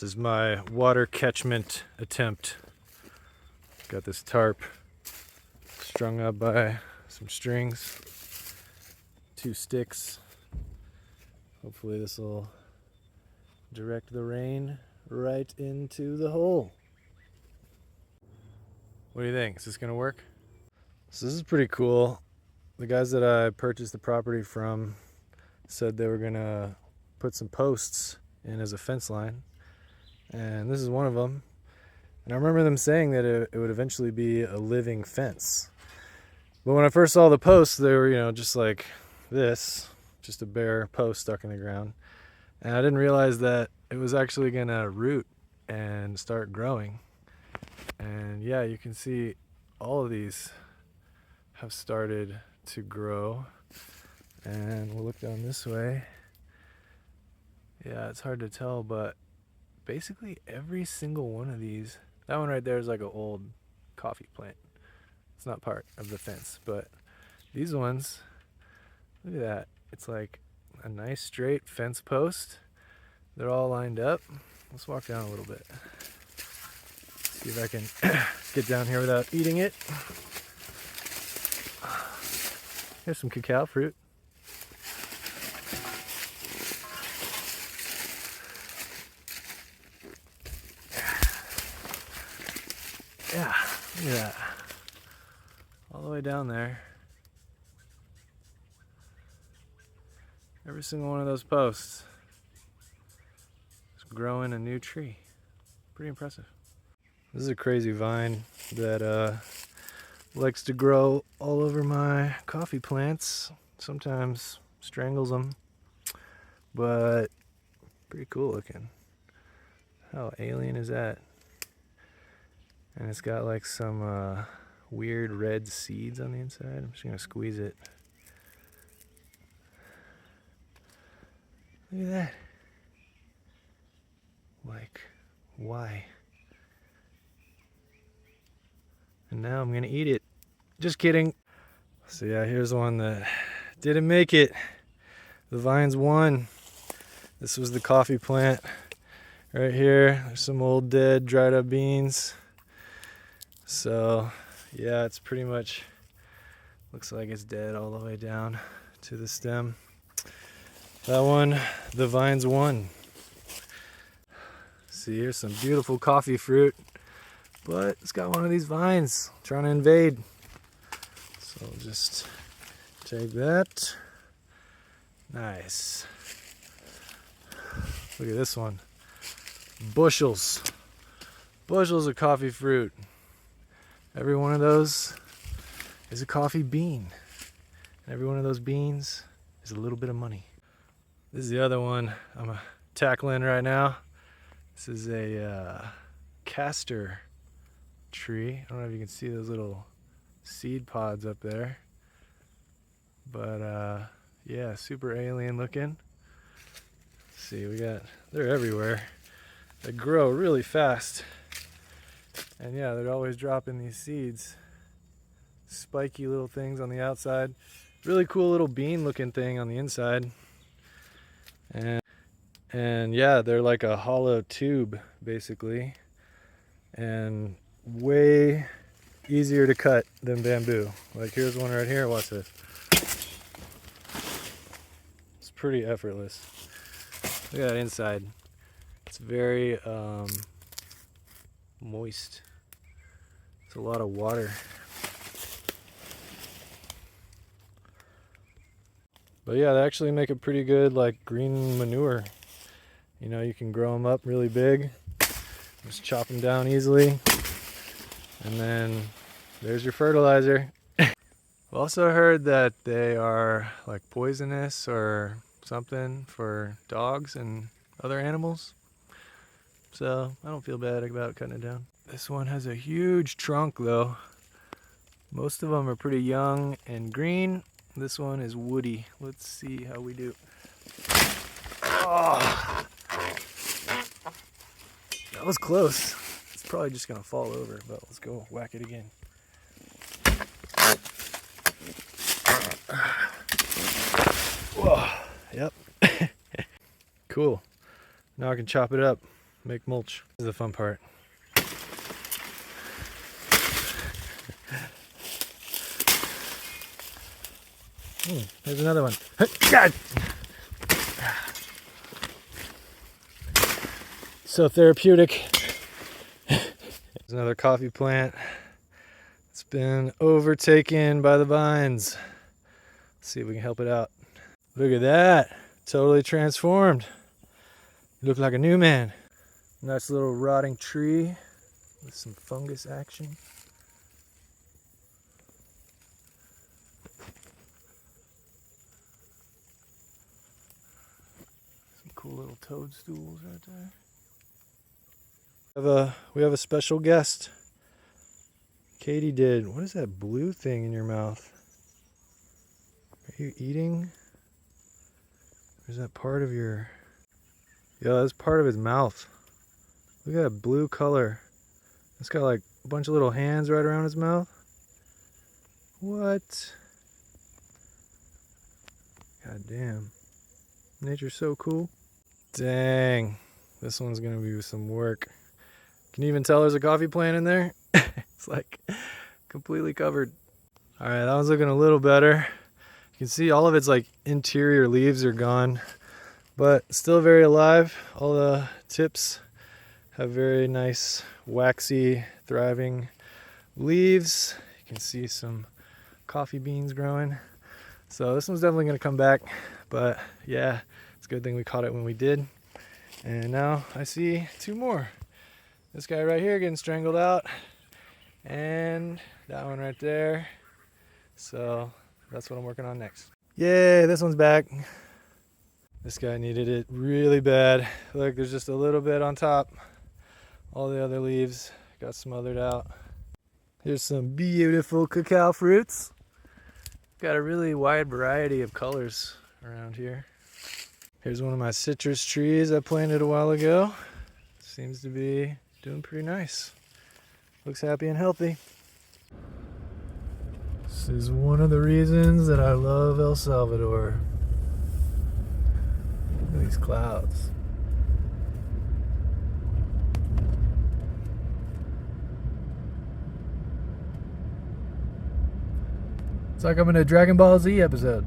This is my water catchment attempt. Got this tarp strung up by some strings, 2 sticks. Hopefully this will direct the rain right into the hole. What do you think? Is this gonna work? So this is pretty cool. The guys that I purchased the property from said they were gonna put some posts in as a fence line, and this is one of them. And I remember them saying that it would eventually be a living fence. But when I first saw the posts, they were, just like this, just a bare post stuck in the ground. And I didn't realize that it was actually gonna root and start growing. And yeah, you can see all of these have started to grow. And we'll look down this way. Yeah, it's hard to tell, but basically every single one of these, that one right there is like an old coffee plant. It's not part of the fence, but these ones, look at that. It's like a nice straight fence post. They're all lined up. Let's walk down a little bit. See if I can get down here without eating it. Here's some cacao fruit. Yeah, look at that. All the way down there. Every single one of those posts is growing a new tree. Pretty impressive. This is a crazy vine that likes to grow all over my coffee plants. Sometimes strangles them, but pretty cool looking. How alien is that? And it's got like some weird red seeds on the inside. I'm just gonna squeeze it. Look at that. Like, why? And now I'm gonna eat it. Just kidding. So yeah, here's one that didn't make it. The vines won. This was the coffee plant right here. There's some old dead dried up beans. So yeah, it's pretty much, looks like it's dead all the way down to the stem. That one, the vines won. See, here's some beautiful coffee fruit, but it's got one of these vines trying to invade. So I'll just take that. Nice. Look at this one. Bushels. Bushels of coffee fruit. Every one of those is a coffee bean. And every one of those beans is a little bit of money. This is the other one I'm tackling right now. This is a castor tree. I don't know if you can see those little seed pods up there. But yeah, super alien looking. Let's see, they're everywhere. They grow really fast. And yeah, they're always dropping these seeds. Spiky little things on the outside. Really cool little bean looking thing on the inside. And yeah, they're like a hollow tube basically. And way easier to cut than bamboo. Like here's one right here, watch this. It's pretty effortless. Look at that inside. It's very moist. It's a lot of water. But yeah, they actually make a pretty good like green manure. You can grow them up really big. Just chop them down easily. And then there's your fertilizer. I've also heard that they are like poisonous or something for dogs and other animals. So I don't feel bad about cutting it down. This one has a huge trunk though. Most of them are pretty young and green. This one is woody. Let's see how we do. Oh, that was close. It's probably just gonna fall over, but let's go whack it again. Whoa, yep. Cool. Now I can chop it up. make mulch. This is the fun part. There's another one. God! So therapeutic. There's another coffee plant. It's been overtaken by the vines. Let's see if we can help it out. Look at that. Totally transformed. You look like a new man. Nice little rotting tree with some fungus action. Some cool little toadstools right there. We have a special guest. Katie did. What is that blue thing in your mouth? Are you eating? Or is that part of your... Yeah, that's part of his mouth. Look at that blue color. It's got like a bunch of little hands right around his mouth. What? God damn. Nature's so cool. Dang. This one's gonna be some work. Can you even tell there's a coffee plant in there? It's like completely covered. Alright, that one's looking a little better. You can see all of its like interior leaves are gone, but still very alive. All the tips have very nice, waxy, thriving leaves. You can see some coffee beans growing. So this one's definitely gonna come back, but yeah, it's a good thing we caught it when we did. And now I see two more. This guy right here getting strangled out, and that one right there. So that's what I'm working on next. Yay, this one's back. This guy needed it really bad. Look, there's just a little bit on top. All the other leaves got smothered out. Here's some beautiful cacao fruits. Got a really wide variety of colors around here. Here's one of my citrus trees I planted a while ago. Seems to be doing pretty nice. Looks happy and healthy. This is one of the reasons that I love El Salvador. Look at these clouds. It's like I'm in a Dragon Ball Z episode.